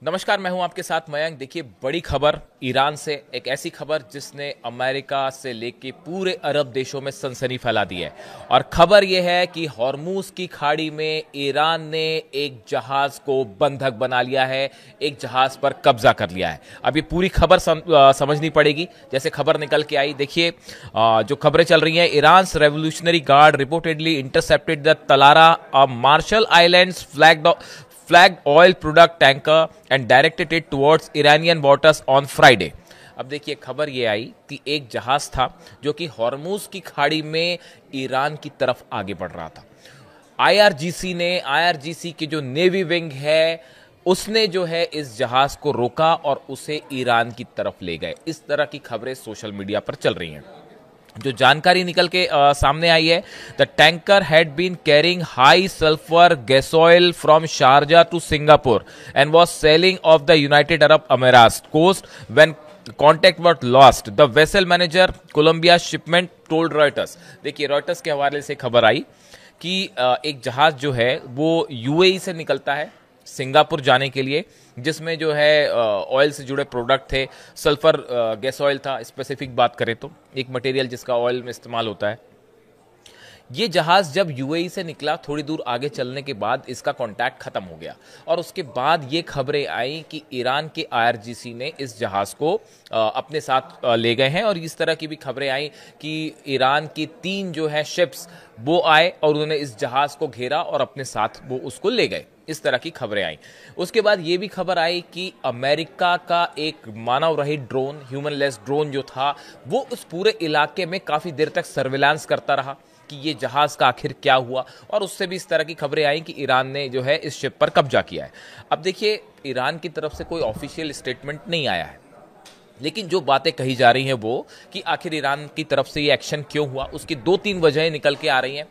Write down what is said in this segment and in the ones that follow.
नमस्कार, मैं हूं आपके साथ मयंक। देखिए, बड़ी खबर ईरान से, एक ऐसी खबर जिसने अमेरिका से लेके पूरे अरब देशों में सनसनी फैला दी है। और खबर यह है कि हॉर्मूज की खाड़ी में ईरान ने एक जहाज को बंधक बना लिया है, एक जहाज पर कब्जा कर लिया है। अब ये पूरी खबर समझनी पड़ेगी जैसे खबर निकल के आई। देखिए, जो खबरें चल रही हैं, Iran revolutionary guard reportedly intercepted the Talara, a Marshall Islands flagged oil product tanker and directed it towards Iranian waters on Friday। अब देखिए, खबर ये आई कि एक जहाज था जो कि हॉर्मूज की खाड़ी में ईरान की तरफ आगे बढ़ रहा था। आईआरजीसी की जो नेवी विंग है उसने जो है इस जहाज को रोका और उसे ईरान की तरफ ले गए। इस तरह की खबरें सोशल मीडिया पर चल रही हैं। जो जानकारी निकल के सामने आई है, the tanker had been carrying high sulphur gasoil from Sharjah to Singapore and was sailing off the United Arab Emirates coast when contact was lost, the vessel manager Columbia Shipment told Reuters. देखिए, Reuters के हवाले से खबर आई कि एक जहाज जो है वो यूएई से निकलता है सिंगापुर जाने के लिए, जिसमें जो है ऑयल से जुड़े प्रोडक्ट थे। सल्फर गैस ऑयल था, स्पेसिफिक बात करें तो एक मटेरियल जिसका ऑयल में इस्तेमाल होता है। ये जहाज जब यूएई से निकला, थोड़ी दूर आगे चलने के बाद इसका कांटेक्ट खत्म हो गया और उसके बाद ये खबरें आई कि ईरान के आईआरजीसी ने इस जहाज को अपने साथ ले गए हैं। और इस तरह की भी खबरें आई कि ईरान की 3 जो है शिप्स वो आए और उन्होंने इस जहाज को घेरा और अपने साथ वो उसको ले गए। इस तरह की खबरें आई। उसके बाद ये भी खबर आई कि अमेरिका का एक मानव रहित ड्रोन, ह्यूमनलेस ड्रोन जो था, वो उस पूरे इलाके में काफी देर तक सर्विलांस करता रहा कि ये जहाज का आखिर क्या हुआ। और उससे भी इस तरह की खबरें आई कि ईरान ने जो है इस शिप पर कब्जा किया है। अब देखिए, ईरान की तरफ से कोई ऑफिशियल स्टेटमेंट नहीं आया है, लेकिन जो बातें कही जा रही हैं वो कि आखिर ईरान की तरफ से ये एक्शन क्यों हुआ, उसकी 2-3 वजहें निकल के आ रही हैं।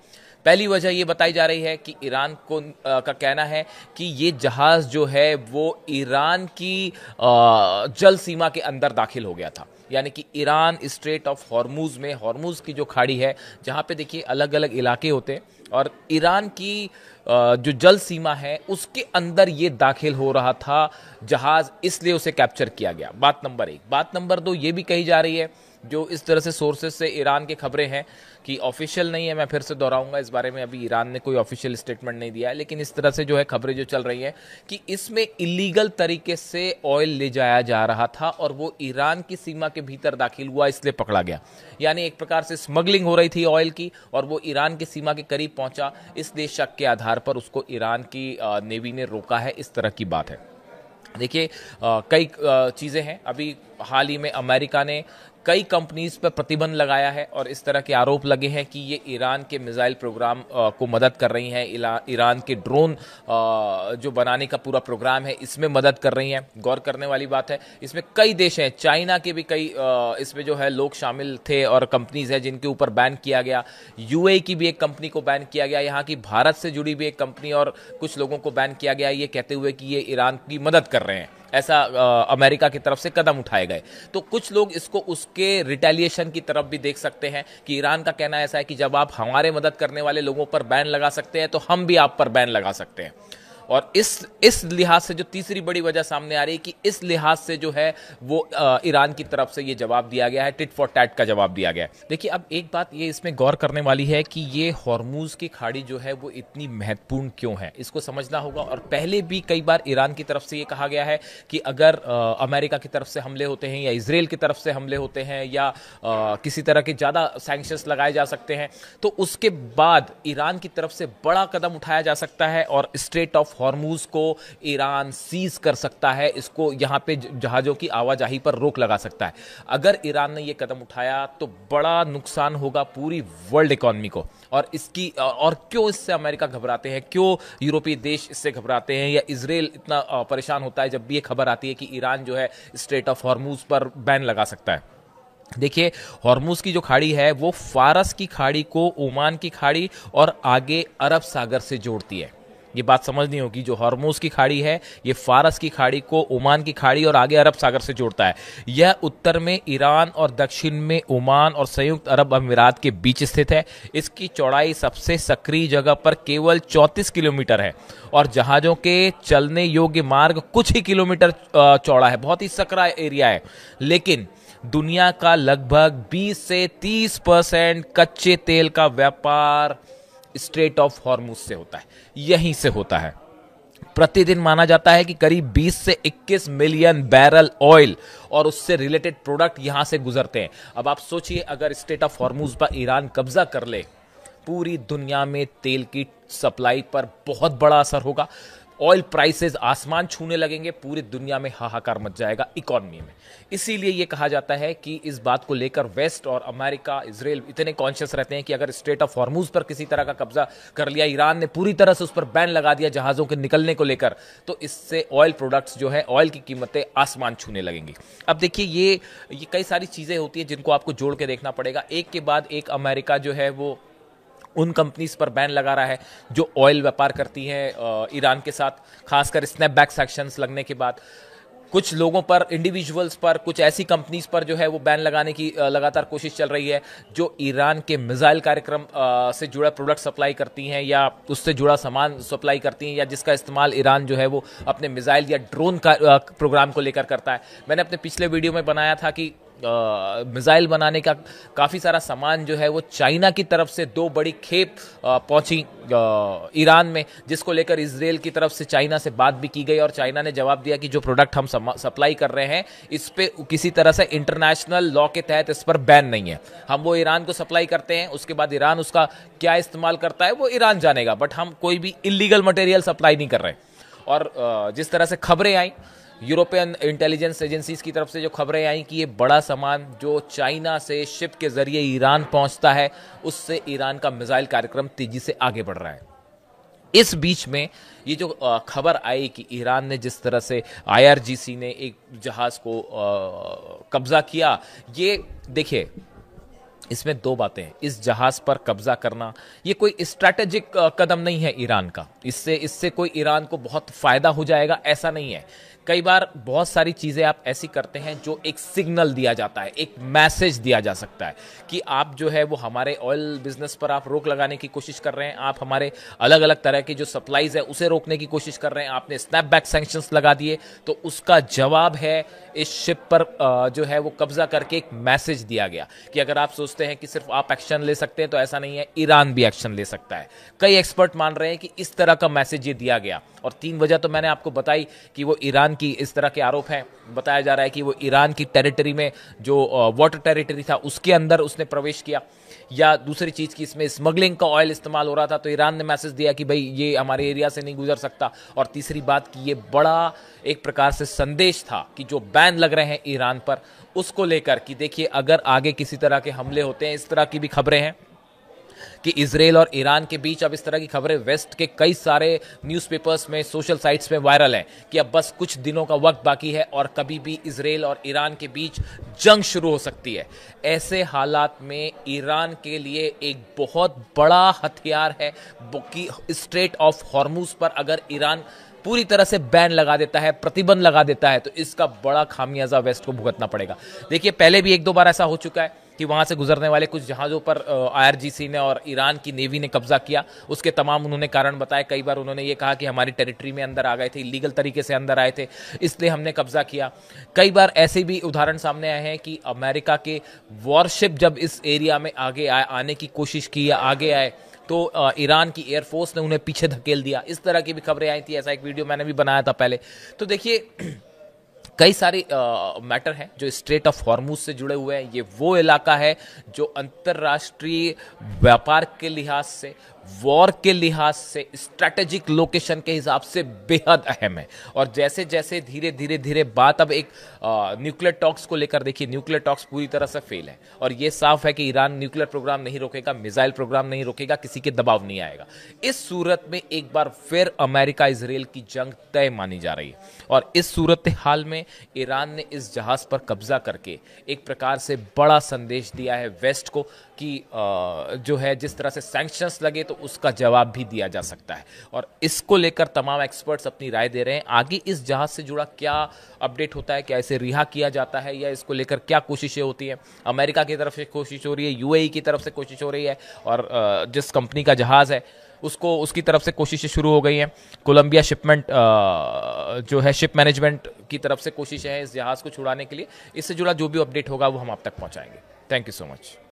पहली वजह ये बताई जा रही है कि ईरान को का कहना है कि ये जहाज जो है वो ईरान की जल सीमा के अंदर दाखिल हो गया था। यानी कि ईरान स्ट्रेट ऑफ हॉर्मूज में, हॉर्मूज की जो खाड़ी है जहाँ पे देखिए अलग अलग इलाके होते हैं, और ईरान की जो जल सीमा है उसके अंदर ये दाखिल हो रहा था जहाज, इसलिए उसे कैप्चर किया गया। बात नंबर 1। बात नंबर 2 ये भी कही जा रही है, जो इस तरह से सोर्सेज से ईरान की खबरें हैं कि ऑफिशियल नहीं है, मैं फिर से दोहराऊंगा, इस बारे में अभी ईरान ने कोई ऑफिशियल स्टेटमेंट नहीं दिया है, लेकिन इस तरह से जो है खबरें जो चल रही हैं कि इसमें इलीगल तरीके से ऑयल ले जाया जा रहा था और वो ईरान की सीमा के भीतर दाखिल हुआ, इसलिए पकड़ा गया। यानी एक प्रकार से स्मगलिंग हो रही थी ऑयल की और वो ईरान की सीमा के करीब पहुंचा, इसलिए शक के आधार पर उसको ईरान की नेवी ने रोका है। इस तरह की बात है। देखिए, कई चीज़ें हैं। अभी हाल ही में अमेरिका ने कई कंपनीज पर प्रतिबंध लगाया है और इस तरह के आरोप लगे हैं कि ये ईरान के मिसाइल प्रोग्राम को मदद कर रही हैं, ईरान के ड्रोन जो बनाने का पूरा प्रोग्राम है इसमें मदद कर रही हैं। गौर करने वाली बात है, इसमें कई देश हैं, चाइना के भी कई इसमें जो है लोग शामिल थे और कंपनीज हैं जिनके ऊपर बैन किया गया। यूएई की भी एक कंपनी को बैन किया गया, यहाँ की भारत से जुड़ी भी एक कंपनी और कुछ लोगों को बैन किया गया, ये कहते हुए कि ये ईरान की मदद कर रहे हैं। ऐसा अमेरिका की तरफ से कदम उठाए गए। तो कुछ लोग इसको उसके रिटेलिएशन की तरफ भी देख सकते हैं कि ईरान का कहना ऐसा है कि जब आप हमारे मदद करने वाले लोगों पर बैन लगा सकते हैं तो हम भी आप पर बैन लगा सकते हैं। और इस लिहाज से जो तीसरी बड़ी वजह सामने आ रही है कि इस लिहाज से जो है वो ईरान की तरफ से ये जवाब दिया गया है, टिट फॉर टैट का जवाब दिया गया है। देखिए, अब एक बात ये इसमें गौर करने वाली है कि ये हॉर्मूज की खाड़ी जो है वो इतनी महत्वपूर्ण क्यों है, इसको समझना होगा। और पहले भी कई बार ईरान की तरफ से ये कहा गया है कि अगर अमेरिका की तरफ से हमले होते हैं या इजराइल की तरफ से हमले होते हैं या किसी तरह के ज़्यादा सैंक्शंस लगाए जा सकते हैं तो उसके बाद ईरान की तरफ से बड़ा कदम उठाया जा सकता है और स्ट्रेट ऑफ हॉर्मूज को ईरान सीज कर सकता है, इसको यहां पे जहाजों की आवाजाही पर रोक लगा सकता है। अगर ईरान ने यह कदम उठाया तो बड़ा नुकसान होगा पूरी वर्ल्ड इकोनॉमी को। और इसकी और क्यों इससे अमेरिका घबराते हैं, क्यों यूरोपीय देश इससे घबराते हैं या इजराइल इतना परेशान होता है जब भी ये खबर आती है कि ईरान जो है स्ट्रेट ऑफ हॉर्मूज पर बैन लगा सकता है। देखिए, हॉर्मूज की जो खाड़ी है वो फारस की खाड़ी को ओमान की खाड़ी और आगे अरब सागर से जोड़ती है। ये बात समझनी होगी। जो हॉर्मूज की खाड़ी है ये फारस की खाड़ी को ओमान की खाड़ी और आगे अरब सागर से जोड़ता है। यह उत्तर में ईरान और दक्षिण में ओमान और संयुक्त अरब अमीरात के बीच स्थित है। इसकी चौड़ाई सबसे सक्रिय जगह पर केवल 34 किलोमीटर है और जहाजों के चलने योग्य मार्ग कुछ ही किलोमीटर चौड़ा है। बहुत ही सकरा एरिया है, लेकिन दुनिया का लगभग 20 से 30% कच्चे तेल का व्यापार स्ट्रेट ऑफ हॉर्मुज से होता है, यहीं से होता है। प्रतिदिन माना जाता है कि करीब 20 से 21 मिलियन बैरल ऑयल और उससे रिलेटेड प्रोडक्ट यहां से गुजरते हैं। अब आप सोचिए, अगर स्ट्रेट ऑफ हॉर्मुज पर ईरान कब्जा कर ले, पूरी दुनिया में तेल की सप्लाई पर बहुत बड़ा असर होगा। ऑयल प्राइसेस आसमान छूने लगेंगे, पूरी दुनिया में हाहाकार मच जाएगा इकोनॉमी में। इसीलिए यह कहा जाता है कि इस बात को लेकर वेस्ट और अमेरिका, इजराइल इतने कॉन्शियस रहते हैं कि अगर स्ट्रेट ऑफ हॉर्मुज पर किसी तरह का कब्जा कर लिया, ईरान ने पूरी तरह से उस पर बैन लगा दिया जहाजों के निकलने को लेकर, तो इससे ऑयल प्रोडक्ट्स जो है, ऑयल की कीमतें आसमान छूने लगेंगी। अब देखिए, ये कई सारी चीजें होती हैं जिनको आपको जोड़ के देखना पड़ेगा। एक के बाद एक अमेरिका जो है वो उन कंपनीज पर बैन लगा रहा है जो ऑयल व्यापार करती हैं ईरान के साथ, खासकर स्नैपबैक सैंक्शंस लगने के बाद। कुछ लोगों पर, इंडिविजुअल्स पर, कुछ ऐसी कंपनीज पर जो है वो बैन लगाने की लगातार कोशिश चल रही है जो ईरान के मिसाइल कार्यक्रम से जुड़ा प्रोडक्ट सप्लाई करती हैं या उससे जुड़ा सामान सप्लाई करती हैं, या जिसका इस्तेमाल ईरान जो है वो अपने मिसाइल या ड्रोन का प्रोग्राम को लेकर करता है। मैंने अपने पिछले वीडियो में बनाया था कि मिसाइल बनाने का काफ़ी सारा सामान जो है वो चाइना की तरफ से 2 बड़ी खेप पहुंची ईरान में, जिसको लेकर इजराइल की तरफ से चाइना से बात भी की गई और चाइना ने जवाब दिया कि जो प्रोडक्ट हम सप्लाई कर रहे हैं इस पे किसी तरह से इंटरनेशनल लॉ के तहत इस पर बैन नहीं है। हम वो ईरान को सप्लाई करते हैं, उसके बाद ईरान उसका क्या इस्तेमाल करता है वो ईरान जानेगा, बट हम कोई भी इलीगल मटेरियल सप्लाई नहीं कर रहे। और जिस तरह से खबरें आई यूरोपियन इंटेलिजेंस एजेंसीज की तरफ से, जो खबरें आई कि ये बड़ा सामान जो चाइना से शिप के जरिए ईरान पहुंचता है, उससे ईरान का मिसाइल कार्यक्रम तेजी से आगे बढ़ रहा है। इस बीच में ये जो खबर आई कि ईरान ने जिस तरह से IRGC ने एक जहाज को कब्जा किया, ये देखिए, इसमें 2 बातें हैं। इस जहाज पर कब्जा करना ये कोई स्ट्रैटेजिक कदम नहीं है ईरान का, इससे कोई ईरान को बहुत फायदा हो जाएगा ऐसा नहीं है। कई बार बहुत सारी चीजें आप ऐसी करते हैं जो एक सिग्नल दिया जाता है, एक मैसेज दिया जा सकता है कि आप जो है वो हमारे ऑयल बिजनेस पर आप रोक लगाने की कोशिश कर रहे हैं, आप हमारे अलग अलग तरह की जो सप्लाईज है उसे रोकने की कोशिश कर रहे हैं, आपने स्नैपबैक सैंक्शंस लगा दिए, तो उसका जवाब है इस शिप पर जो है वो कब्जा करके एक मैसेज दिया गया कि अगर आप सोचते हैं कि सिर्फ आप एक्शन ले सकते हैं तो ऐसा नहीं है, ईरान भी एक्शन ले सकता है। कई एक्सपर्ट मान रहे हैं कि इस तरह का मैसेज ये दिया गया, और 3 वजह तो मैंने आपको बताई कि वो ईरान की इस तरह के आरोप हैं। बताया जा रहा है कि वो ईरान की टेरिटरी में जो वाटर टेरिटरी था उसके अंदर उसने प्रवेश किया, या दूसरी चीज की इसमें स्मगलिंग का ऑयल इस्तेमाल हो रहा था तो ईरान ने मैसेज दिया कि भाई ये हमारे एरिया से नहीं गुजर सकता, और तीसरी बात कि ये बड़ा एक प्रकार से संदेश था कि जो बैन लग रहे हैं ईरान पर उसको लेकर कि देखिए अगर आगे किसी तरह के हमले होते हैं, इस तरह की भी खबरें हैं कि इजराइल और ईरान के बीच, अब इस तरह की खबरें वेस्ट के कई सारे न्यूज़पेपर्स में, सोशल साइट्स में वायरल हैं कि अब बस कुछ दिनों का वक्त बाकी है और कभी भी इजराइल और ईरान के बीच जंग शुरू हो सकती है। ऐसे हालात में ईरान के लिए एक बहुत बड़ा हथियार है कि स्ट्रेट ऑफ हॉर्मुज पर अगर ईरान पूरी तरह से बैन लगा देता है, प्रतिबंध लगा देता है, तो इसका बड़ा खामियाजा वेस्ट को भुगतना पड़ेगा। देखिए पहले भी 1-2 बार ऐसा हो चुका है कि वहां से गुजरने वाले कुछ जहाजों पर IRGC ने और ईरान की नेवी ने कब्जा किया। उसके तमाम उन्होंने कारण बताए। कई बार उन्होंने ये कहा कि हमारी टेरिटरी में अंदर आ गए थे, इलीगल तरीके से अंदर आए थे, इसलिए हमने कब्जा किया। कई बार ऐसे भी उदाहरण सामने आए हैं कि अमेरिका के वॉरशिप जब इस एरिया में आगे आने की कोशिश की या आगे आए तो ईरान की एयरफोर्स ने उन्हें पीछे धकेल दिया। इस तरह की भी खबरें आई थी, ऐसा एक वीडियो मैंने भी बनाया था पहले। तो देखिए कई सारे मैटर हैं जो स्ट्रेट ऑफ हॉर्मुज से जुड़े हुए हैं। ये वो इलाका है जो अंतर्राष्ट्रीय व्यापार के लिहाज से, वॉर के लिहाज से, स्ट्रैटेजिक लोकेशन के हिसाब से बेहद अहम है। और जैसे जैसे धीरे धीरे धीरे बात अब एक न्यूक्लियर टॉक्स को लेकर, देखिए न्यूक्लियर टॉक्स पूरी तरह से फेल है और ये साफ है कि ईरान न्यूक्लियर प्रोग्राम नहीं रोकेगा, मिसाइल प्रोग्राम नहीं रोकेगा, किसी के दबाव नहीं आएगा। इस सूरत में एक बार फिर अमेरिका इजराइल की जंग तय मानी जा रही है और इस सूरत हाल में ईरान ने इस जहाज पर कब्जा करके एक प्रकार से बड़ा संदेश दिया है वेस्ट को कि जो है जिस तरह से सैंक्शंस लगे तो तो उसका जवाब भी दिया जा सकता है। और इसको लेकर तमाम एक्सपर्ट्स अपनी राय दे रहे हैं। आगे इस जहाज से जुड़ा क्या अपडेट होता है, क्या इसे रिहा किया जाता है या इसको लेकर क्या कोशिशें होती हैं। अमेरिका की तरफ से कोशिश हो रही है, यूएई की तरफ से कोशिश हो रही है, और जिस कंपनी का जहाज़ है उसको उसकी तरफ से कोशिशें शुरू हो गई हैं। कोलंबिया शिपमेंट जो है शिप मैनेजमेंट की तरफ से कोशिशें हैं इस जहाज़ को छुड़ाने के लिए। इससे जुड़ा जो भी अपडेट होगा वो हम आप तक पहुंचाएंगे। Thank you so much.